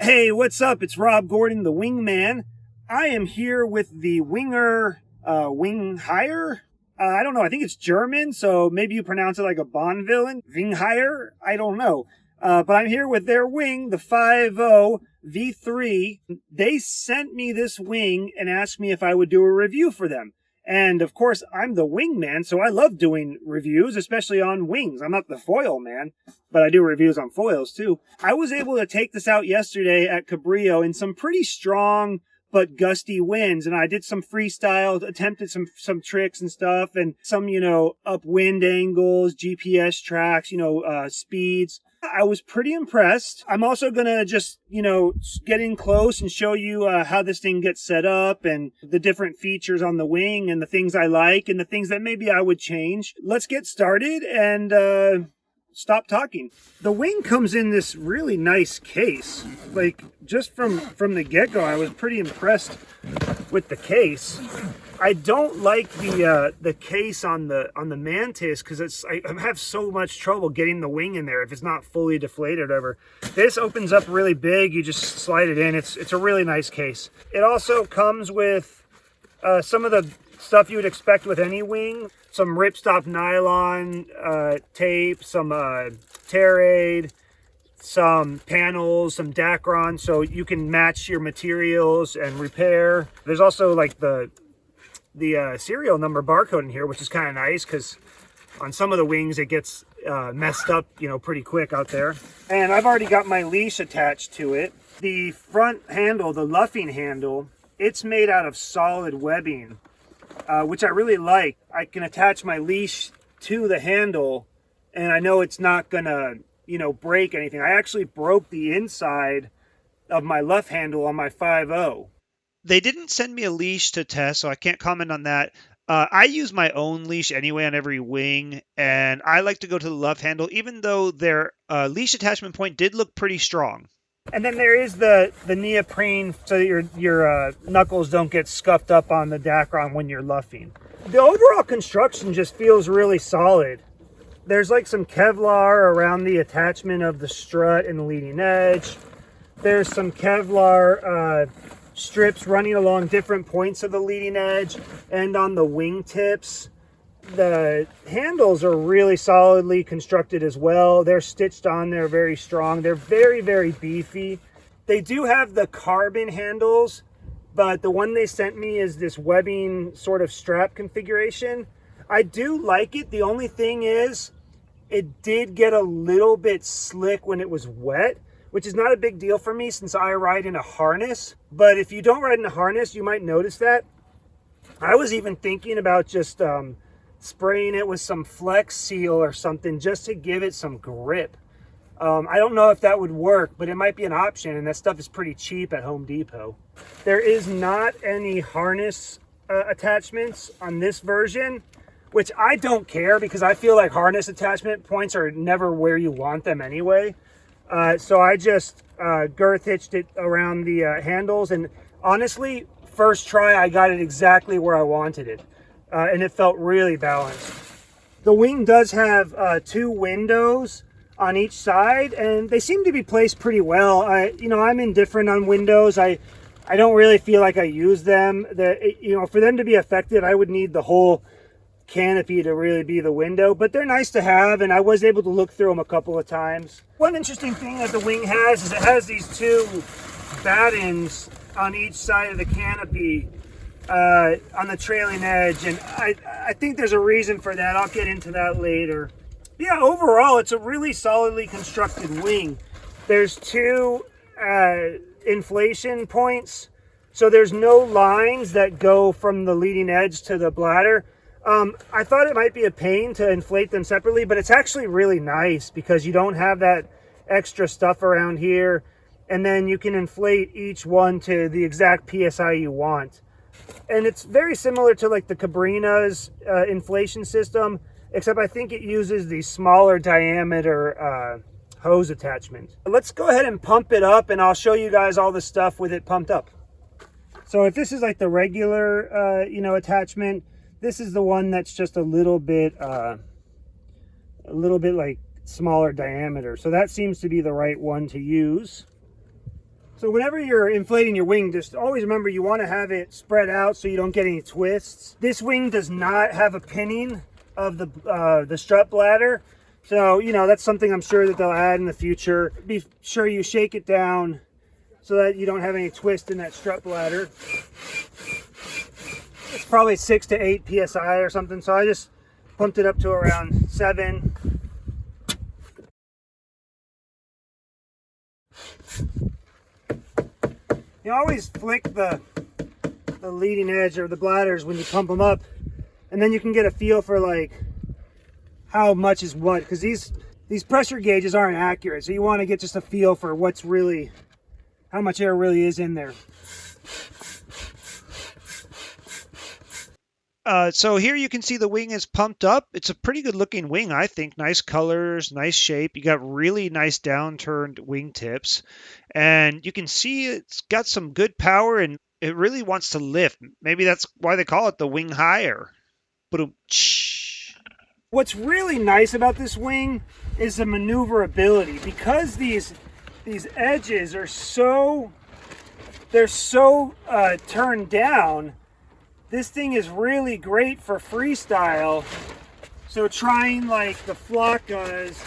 Hey, what's up? It's Rob Gordon, the Wingman. I am here with the WingHier. I don't know. I think it's German, so maybe you pronounce it like a Bond villain. WingHier? I don't know. But I'm here with their wing, the 5.0 V3. They sent me this wing and asked me if I would do a review for them. And of course, I'm the wingman, so I love doing reviews, especially on wings. I'm not the foil man, but I do reviews on foils too. I was able to take this out yesterday at Cabrillo in some pretty strong but gusty winds, and I did some freestyle, attempted some tricks and stuff, and some, upwind angles, GPS tracks, speeds. I was pretty impressed. I'm also going to just, get in close and show you how this thing gets set up and the different features on the wing and the things I like and the things that maybe I would change. Let's get started and stop talking. The wing comes in this really nice case. Like, just from the get-go, I was pretty impressed with the case. I don't like the case on the Mantis because I have so much trouble getting the wing in there if it's not fully deflated or whatever. This opens up really big. You just slide it in. It's a really nice case. It also comes with some of the stuff you would expect with any wing. Some ripstop nylon tape, some Terade, some panels, some Dacron, so you can match your materials and repair. There's also like the serial number barcode in here, which is kind of nice because on some of the wings it gets messed up, pretty quick out there. And I've already got my leash attached to it. The front handle, the luffing handle, it's made out of solid webbing, which I really like. I can attach my leash to the handle and I know it's not gonna, break anything. I actually broke the inside of my luff handle on my 5.0. They didn't send me a leash to test, so I can't comment on that. I use my own leash anyway on every wing, and I like to go to the love handle, even though their leash attachment point did look pretty strong. And then there is the neoprene so that your knuckles don't get scuffed up on the Dacron when you're luffing. The overall construction just feels really solid. There's like some Kevlar around the attachment of the strut and the leading edge. There's some Kevlar strips running along different points of the leading edge and on the wing tips. The handles are really solidly constructed as well. They're stitched on there very strong. They're very, very beefy. They do have the carbon handles, but the one they sent me is this webbing sort of strap configuration. I do like it. The only thing is it did get a little bit slick when it was wet, which is not a big deal for me since I ride in a harness. But if you don't ride in a harness, you might notice that. I was even thinking about just spraying it with some Flex Seal or something just to give it some grip. I don't know if that would work, but it might be an option, and that stuff is pretty cheap at Home Depot. There is not any harness attachments on this version, which I don't care because I feel like harness attachment points are never where you want them anyway. So I just girth hitched it around the handles, and honestly, first try I got it exactly where I wanted it, and it felt really balanced. The wing does have 2 windows on each side, and they seem to be placed pretty well. I'm indifferent on windows. I don't really feel like I use them. For them to be effective, I would need the whole canopy to really be the window, but they're nice to have, and I was able to look through them a couple of times. One interesting thing that the wing has is it has these 2 battens on each side of the canopy on the trailing edge, and I think there's a reason for that. I'll get into that later. Yeah, overall it's a really solidly constructed wing. There's 2 inflation points, so there's no lines that go from the leading edge to the bladder. I thought it might be a pain to inflate them separately, but it's actually really nice because you don't have that extra stuff around here, and then you can inflate each one to the exact PSI you want. And it's very similar to like the Cabrina's inflation system, except I think it uses the smaller diameter hose attachment. Let's go ahead and pump it up, and I'll show you guys all the stuff with it pumped up. So if this is like the regular, attachment, this is the one that's just a little bit like smaller diameter. So that seems to be the right one to use. So whenever you're inflating your wing, just always remember you want to have it spread out so you don't get any twists. This wing does not have a pinning of the strut bladder. So, you know, that's something I'm sure that they'll add in the future. Be sure you shake it down so that you don't have any twist in that strut bladder. It's probably 6 to 8 PSI or something. So I just pumped it up to around 7. You always flick the leading edge or the bladders when you pump them up, and then you can get a feel for like how much is what, because these pressure gauges aren't accurate, so you want to get just a feel for what's really, how much air really is in there. So here you can see the wing is pumped up. It's a pretty good looking wing, I think. Nice colors, nice shape. You got really nice downturned wing tips. And you can see it's got some good power and it really wants to lift. Maybe that's why they call it the WingHier. What's really nice about this wing is the maneuverability. Because these edges are so turned down, this thing is really great for freestyle. So trying like the flockas,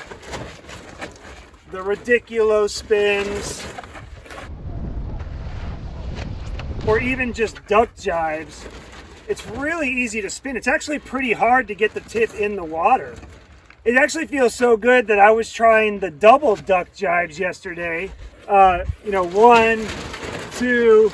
the ridiculous spins, or even just duck jives, it's really easy to spin. It's actually pretty hard to get the tip in the water. It actually feels so good that I was trying the double duck jives yesterday. You know, 1, 2,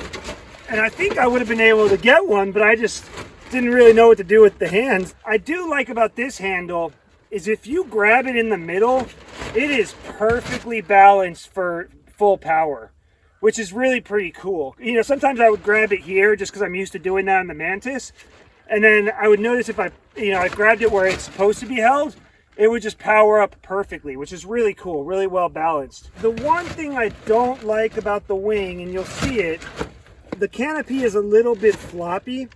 and I think I would have been able to get one, but I just didn't really know what to do with the hands. I do like about this handle is if you grab it in the middle, it is perfectly balanced for full power, which is really pretty cool. You know, sometimes I would grab it here just because I'm used to doing that on the Mantis. And then I would notice if I grabbed it where it's supposed to be held, it would just power up perfectly, which is really cool, really well balanced. The one thing I don't like about the wing, and you'll see it, the canopy is a little bit floppy.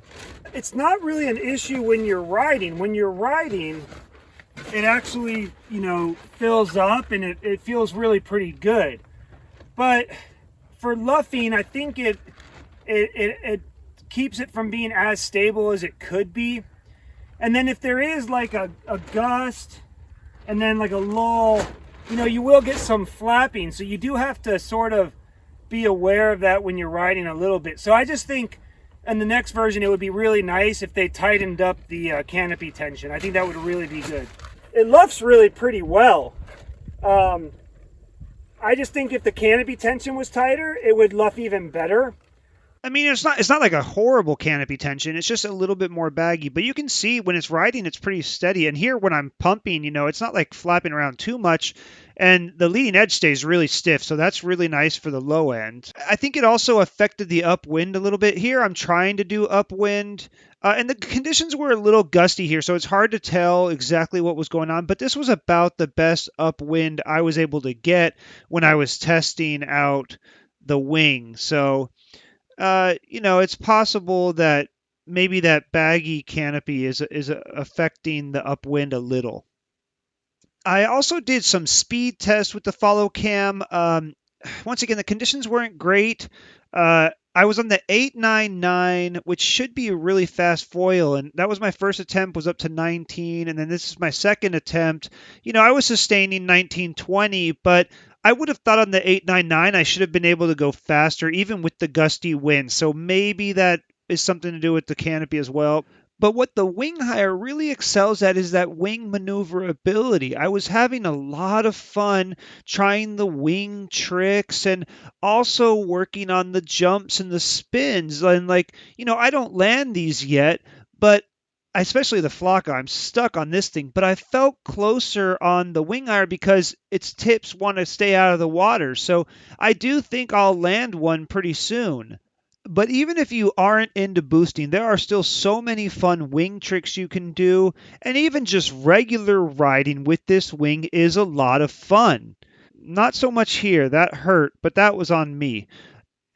It's not really an issue when you're riding. When you're riding, it actually, you know, fills up and it feels really pretty good. But for luffing, I think it keeps it from being as stable as it could be. And then if there is like a gust and then like a lull, you know, you will get some flapping. So you do have to sort of be aware of that when you're riding a little bit. So I just think in the next version it would be really nice if they tightened up the canopy tension. I think that would really be good. It luffs really pretty well. I just think if the canopy tension was tighter, it would luff even better. I mean, it's not like a horrible canopy tension. It's just a little bit more baggy. But you can see when it's riding, it's pretty steady. And here when I'm pumping, you know, it's not like flapping around too much. And the leading edge stays really stiff. So that's really nice for the low end. I think it also affected the upwind a little bit. Here I'm trying to do upwind. And the conditions were a little gusty here. So it's hard to tell exactly what was going on. But this was about the best upwind I was able to get when I was testing out the wing. So you know, it's possible that maybe that baggy canopy is affecting the upwind a little. I also did some speed tests with the follow cam. Once again, the conditions weren't great. I was on the 899, which should be a really fast foil, and that was my first attempt, was up to 19, and then this is my second attempt. You know, I was sustaining 1920, but I would have thought on the 899 I should have been able to go faster, even with the gusty wind. So maybe that is something to do with the canopy as well. But what the WingHier really excels at is that wing maneuverability. I was having a lot of fun trying the wing tricks and also working on the jumps and the spins. And like, you know, I don't land these yet, but especially the flocka, I'm stuck on this thing. But I felt closer on the WingHier because its tips want to stay out of the water. So I do think I'll land one pretty soon. But even if you aren't into boosting, there are still so many fun wing tricks you can do, and even just regular riding with this wing is a lot of fun. Not so much here, that hurt, but that was on me.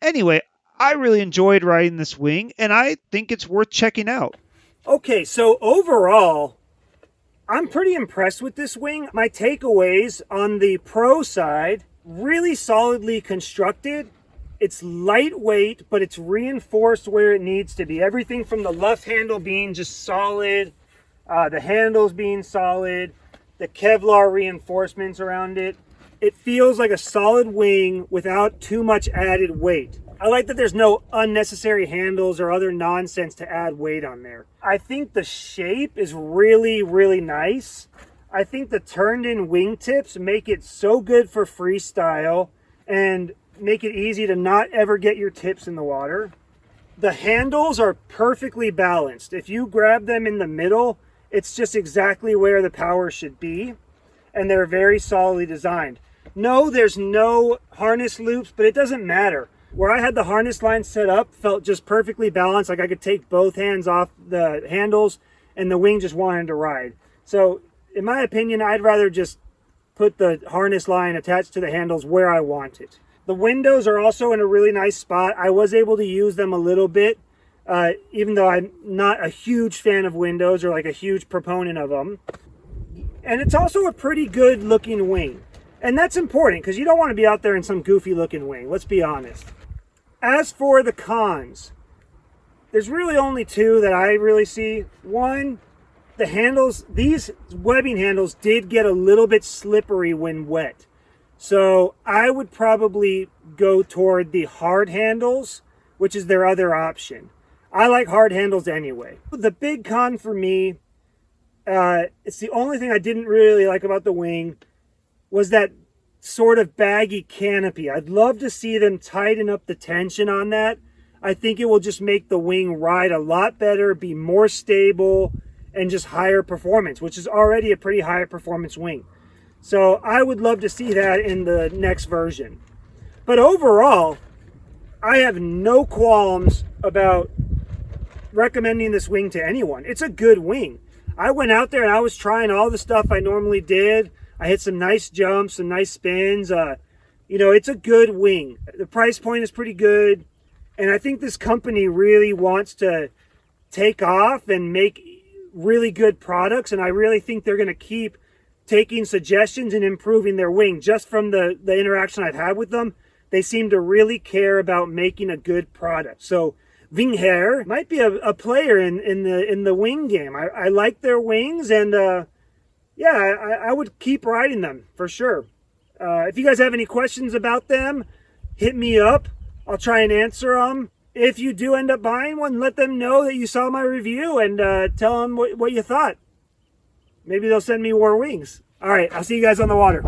Anyway, I really enjoyed riding this wing, and I think it's worth checking out. Okay, so overall, I'm pretty impressed with this wing. My takeaways on the pro side, really solidly constructed. It's lightweight, but it's reinforced where it needs to be. Everything from the luff handle being just solid, the handles being solid, the Kevlar reinforcements around it. It feels like a solid wing without too much added weight. I like that there's no unnecessary handles or other nonsense to add weight on there. I think the shape is really, really nice. I think the turned in wingtips make it so good for freestyle and make it easy to not ever get your tips in the water. The handles are perfectly balanced. If you grab them in the middle, it's just exactly where the power should be, and they're very solidly designed. No, there's no harness loops, but it doesn't matter. Where I had the harness line set up felt just perfectly balanced, like I could take both hands off the handles and the wing just wanted to ride. So in my opinion, I'd rather just put the harness line attached to the handles where I want it. The windows are also in a really nice spot. I was able to use them a little bit, even though I'm not a huge fan of windows or like a huge proponent of them. And it's also a pretty good looking wing. And that's important because you don't want to be out there in some goofy looking wing, let's be honest. As for the cons, there's really only two that I really see. One, the handles, these webbing handles did get a little bit slippery when wet. So I would probably go toward the hard handles, which is their other option. I like hard handles anyway. The big con for me, it's the only thing I didn't really like about the wing, was that sort of baggy canopy. I'd love to see them tighten up the tension on that. I think it will just make the wing ride a lot better, be more stable, and just higher performance, which is already a pretty high performance wing. So I would love to see that in the next version. But overall, I have no qualms about recommending this wing to anyone. It's a good wing. I went out there and I was trying all the stuff I normally did. I hit some nice jumps, some nice spins. You know, it's a good wing. The price point is pretty good. And I think this company really wants to take off and make really good products. And I really think they're going to keep taking suggestions and improving their wing. Just from the interaction I've had with them, they seem to really care about making a good product. So WingHier might be a player in the wing game. I like their wings, and yeah, I would keep riding them for sure. If you guys have any questions about them, hit me up. I'll try and answer them. If you do end up buying one, let them know that you saw my review and tell them what you thought. Maybe they'll send me more wings. All right, I'll see you guys on the water.